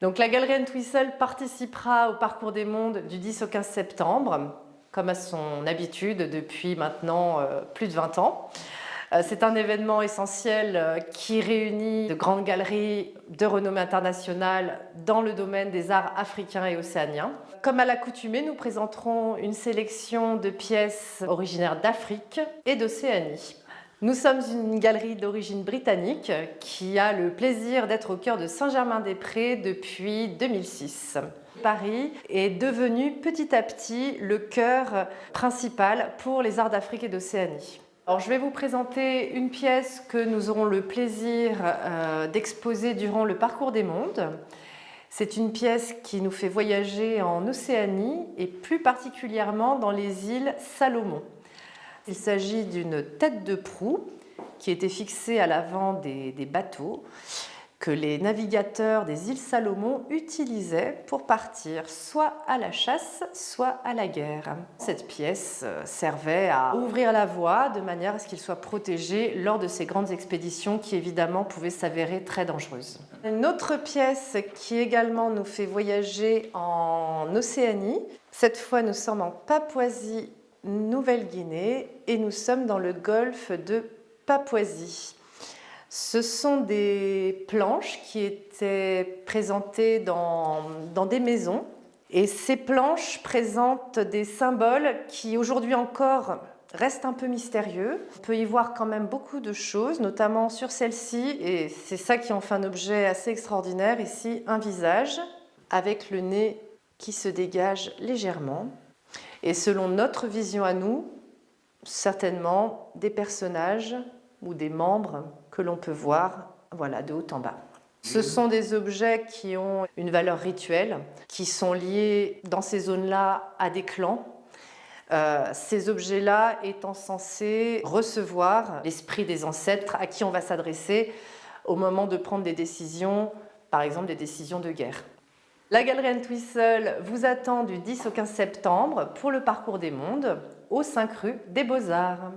Donc la Galerie Entwistle participera au Parcours des Mondes du 10 au 15 septembre, comme à son habitude depuis maintenant plus de 20 ans. C'est un événement essentiel qui réunit de grandes galeries de renommée internationale dans le domaine des arts africains et océaniens. Comme à l'accoutumée, nous présenterons une sélection de pièces originaires d'Afrique et d'Océanie. Nous sommes une galerie d'origine britannique qui a le plaisir d'être au cœur de Saint-Germain-des-Prés depuis 2006. Paris est devenu petit à petit le cœur principal pour les arts d'Afrique et d'Océanie. Alors, je vais vous présenter une pièce que nous aurons le plaisir d'exposer durant le Parcours des Mondes. C'est une pièce qui nous fait voyager en Océanie et plus particulièrement dans les îles Salomon. Il s'agit d'une tête de proue qui était fixée à l'avant des bateaux que les navigateurs des îles Salomon utilisaient pour partir soit à la chasse, soit à la guerre. Cette pièce servait à ouvrir la voie de manière à ce qu'ils soient protégés lors de ces grandes expéditions qui évidemment pouvaient s'avérer très dangereuses. Une autre pièce qui également nous fait voyager en Océanie. Cette fois, nous sommes en Papouasie-Nouvelle-Guinée et nous sommes dans le golfe de Papouasie. Ce sont des planches qui étaient présentées dans des maisons. Et ces planches présentent des symboles qui aujourd'hui encore restent un peu mystérieux. On peut y voir quand même beaucoup de choses, notamment sur celle-ci. Et c'est ça qui en fait un objet assez extraordinaire. Ici, un visage avec le nez qui se dégage légèrement. Et selon notre vision à nous, certainement des personnages ou des membres que l'on peut voir, voilà, de haut en bas. Ce sont des objets qui ont une valeur rituelle, qui sont liés dans ces zones-là à des clans. Ces objets-là étant censés recevoir l'esprit des ancêtres à qui on va s'adresser au moment de prendre des décisions, par exemple des décisions de guerre. La Galerie Entwistle vous attend du 10 au 15 septembre pour le Parcours des Mondes, au 5 rue des Beaux-Arts.